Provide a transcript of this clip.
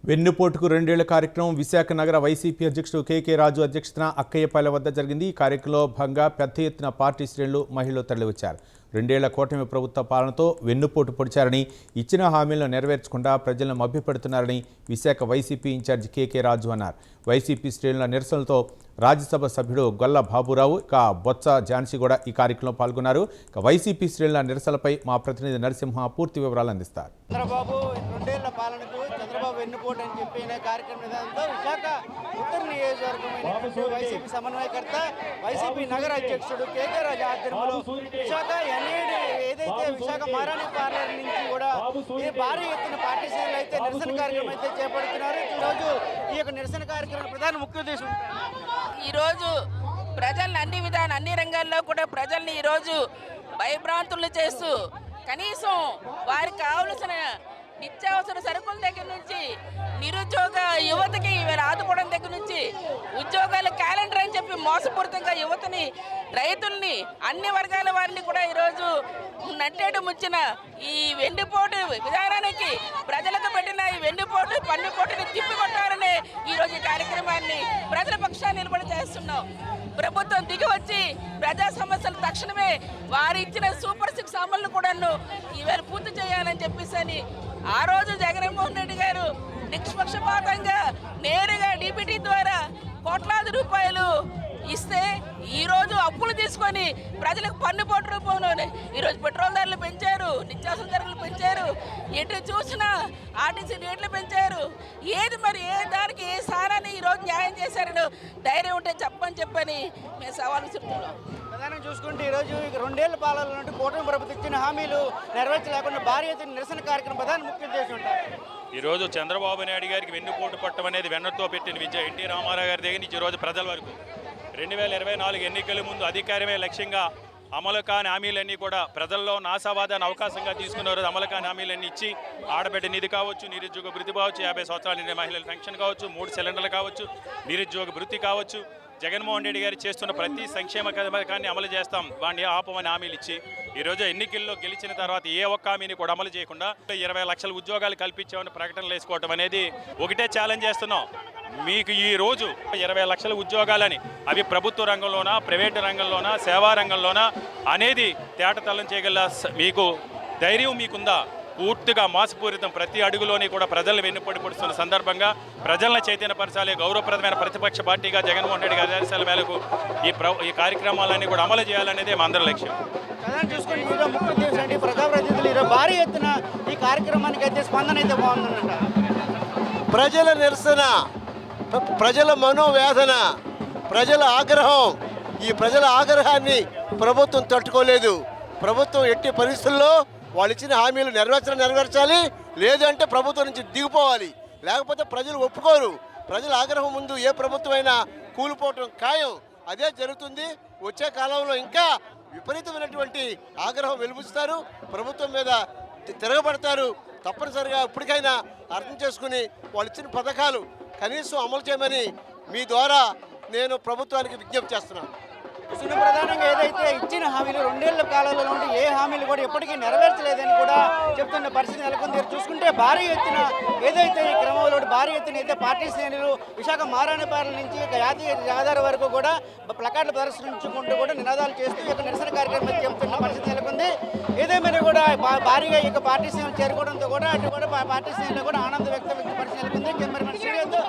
వెన్నుపోటుకు రెండేళ్ల కార్యక్రమం విశాఖ నగర వైసీపీ అధ్యక్షుడు కేకే రాజు అధ్యక్షతన అక్కయ్యపాలెం వద్ద జరిగింది. ఈ కార్యక్రమంలో భాగంగా పెద్ద ఎత్తున పార్టీ శ్రేణులు మహిళలు తరలివచ్చారు. రెండేళ్ల కూటమి ప్రభుత్వ పాలనతో వెన్నుపోటు పొడిచారని, ఇచ్చిన హామీలను నెరవేర్చకుండా ప్రజలను మభ్యపెడుతున్నారని విశాఖ వైసీపీ ఇన్ఛార్జి కేకే రాజు అన్నారు. వైసీపీ శ్రేణుల నిరసనలతో రాజ్యసభ సభ్యుడు గొల్ల బాబురావు, బొత్స ఝాన్సీ కూడా ఈ కార్యక్రమంలో పాల్గొన్నారు. వైసీపీ శ్రేణుల నిరసనలపై మా ప్రతినిధి నరసింహ పూర్తి వివరాలు అందిస్తారు. చంద్రబాబు రెండేళ్ల పాలనకు చంద్రబాబు వెన్నుపోటు అని చెప్పిన కార్యక్రమం విధానంతో విశాఖ ఉత్తర నియోజకవర్గం వైసీపీ సమన్వయకర్త, వైసీపీ నగర అధ్యక్షుడు కేకే రాజు ఆధ్వర్యంలో విశాఖ ఎన్ఏడి ఏదైతే విశాఖ మహారాణి పార్లర్ నుంచి కూడా ఈ భారీ ఎత్తున పార్టీ శ్రేణులు అయితే నిరసన కార్యక్రమం అయితే చేపడుతున్నారు. ఈరోజు ఈ యొక్క నిరసన కార్యక్రమం ప్రధాన ముఖ్య ఉద్దేశం ఈరోజు ప్రజల్ని అన్ని రంగాల్లో కూడా ప్రజల్ని ఈరోజు భయభ్రాంతులు చేస్తూ కనీసం వారికి కావలసిన నిత్యావసర సరుకుల దగ్గర నుంచి నిరుద్యోగ యువతకి ఆదుకోవడం దగ్గర నుంచి ఉద్యోగాల క్యాలెండర్ అని చెప్పి మోసపూరితంగా యువతని, రైతుల్ని, అన్ని వర్గాల వారిని కూడా ఈరోజు నట్టేటు ముచ్చిన ఈ వెన్నుపోటు విధానానికి ప్రజలకు పెట్టిన ఈ వెన్నుపోటు పన్నుపోటుని తిప్పికొట్టాలనే ఈరోజు ఈ కార్యక్రమాన్ని ప్రజల పక్షాన్ని నిలబడి చేస్తున్నాం. ప్రభుత్వం దిగి వచ్చి ప్రజా సమస్యలు తక్షణమే వారి ఇచ్చిన సూపర్ 6 అమలు కూడా ఈవేళ పూర్తి చేయాలని చెప్పేసి ఆ రోజు జగన్మోహన్ రెడ్డి గారు నిష్పక్షపాతంగా నేరుగా డీబీటీ ద్వారా కోట్లాది రూపాయలు ఇస్తే ఈరోజు అప్పులు తీసుకొని ప్రజలకు పన్నుపోటు రూపంలోనే ఈరోజు పెట్రోల్ ధరలు పెంచారు, నిత్యావసర ధరలు పెంచారు, ఎటు చూసినా ఆర్టీసీ రేట్లు పెంచారు. ఏది మరి ఏ దానికి ఏ సారాన్ని ఈరోజు న్యాయం చేశారని ధైర్యం ఉంటే చెప్పని మేము సవాల్ విసురుతున్నాం. ప్రధానంగా చూసుకుంటే ఈరోజు రెండేళ్ల పాలన నుండి కూటమి ప్రభుత్వం ఇచ్చిన హామీలు నెరవేర్చలేకుండా భారీ ఎత్తున నిరసన కార్యక్రమం ప్రధాన ముఖ్య ఉద్దేశం ఉంటారు. ఈరోజు చంద్రబాబు నాయుడు గారికి వెన్నుపోటు పట్టం అనేది వెన్నతో పెట్టిన విద్య ఎన్టీ రామారావు గారి దగ్గర నుంచి ఈరోజు ప్రజల వరకు 2024 ఎన్నికల ముందు అధికారమే లక్ష్యంగా అమలు కాని హామీలన్నీ కూడా ప్రజల్లో నాశావాదాన్ని అవకాశంగా తీసుకున్నారు. అమలు కాని హామీలన్నీ ఇచ్చి ఆడబిడ్డ నిధి కావచ్చు, నిరుద్యోగ భృతి కావచ్చు, 50 సంవత్సరాల నిండిన మహిళల పెన్షన్ కావచ్చు, 3 సిలిండర్లు కావచ్చు, నిరుద్యోగ భృతి కావచ్చు, జగన్మోహన్ రెడ్డి గారు చేస్తున్న ప్రతి సంక్షేమ పథకాన్ని అమలు చేస్తాం వాడిని ఆపమని హామీలు ఇచ్చి ఈరోజు ఎన్నికల్లో గెలిచిన తర్వాత ఏ ఒక్క హామీని కూడా అమలు చేయకుండా 20 లక్షల ఉద్యోగాలు కల్పించామని ప్రకటనలు వేసుకోవటం అనేది ఒకటే ఛాలెంజ్ చేస్తున్నాం. మీకు ఈ రోజు 20 లక్షల ఉద్యోగాలని అవి ప్రభుత్వ రంగంలోనా, ప్రైవేటు రంగంలోనా, సేవా రంగంలోనా అనేది తేటతల్లం చేయగల మీకు ధైర్యం మీకుందా? పూర్తిగా మోసపూరితం ప్రతి అడుగులోని కూడా ప్రజలను వెన్నుపోటు పొడుస్తున్న సందర్భంగా ప్రజలను చైతన్యపరచాలి. గౌరవప్రదమైన ప్రతిపక్ష పార్టీగా జగన్మోహన్ రెడ్డి గారి ఆదేశాల మేరకు ఈ కార్యక్రమాలన్నీ కూడా అమలు చేయాలనేదే మా అందరి లక్ష్యం. చూసుకుంటే ముఖ్య ఉద్దేశం అంటే ప్రజాప్రతినిధులు ఈరోజు భారీ ఎత్తున ఈ కార్యక్రమానికి అయితే స్పందన అయితే బాగుందంట. ప్రజల నిరసన, ప్రజల మనోవేదన, ప్రజల ఆగ్రహం, ఈ ప్రజల ఆగ్రహాన్ని ప్రభుత్వం తట్టుకోలేదు. ప్రభుత్వం ఎట్టి పరిస్థితుల్లో వాళ్ళు ఇచ్చిన హామీలు నెరవేర్చాలి, లేదంటే ప్రభుత్వం నుంచి దిగిపోవాలి. లేకపోతే ప్రజలు ఒప్పుకోరు. ప్రజల ఆగ్రహం ముందు ఏ ప్రభుత్వం అయినా కూలిపోవటం ఖాయం. అదే జరుగుతుంది. వచ్చే కాలంలో ఇంకా విపరీతమైనటువంటి ఆగ్రహం వెలుబుస్తారు, ప్రభుత్వం మీద తిరగబడతారు. తప్పనిసరిగా ఇప్పటికైనా అర్థం చేసుకుని వాళ్ళు ఇచ్చిన పథకాలు కనీసం అమలు చేయమని మీ ద్వారా నేను ప్రభుత్వానికి విజ్ఞప్తి చేస్తున్నాను. ప్రధానంగా ఏదైతే ఇచ్చిన హామీలు రెండేళ్ల కాలంలో ఉండి ఏ హామీలు కూడా ఎప్పటికీ నెరవేర్చలేదని కూడా చెప్తున్న పరిస్థితి నెలకొంది. చూసుకుంటే భారీ ఎత్తున ఏదైతే ఈ క్రమంలో భారీ ఎత్తున అయితే పార్టీ శ్రేణులు విశాఖ మహారాణిపాలెం నుంచి జాతీయ రహదారి వరకు కూడా ప్లకార్డులు ప్రదర్శించుకుంటూ కూడా నినాదాలు చేస్తూ ఈ యొక్క నిరసన కార్యక్రమం చెప్తున్న పరిస్థితి నెలకొంది. ఏదేమైనా కూడా భారీగా ఈ పార్టీ శ్రేణులు చేరుకోవడంతో కూడా అటు కూడా పార్టీ శ్రేణులు కూడా ఆనందం వ్యక్తం పరిస్థితి నెలకొంది. కెమెరామెన్ స్టూడియోతో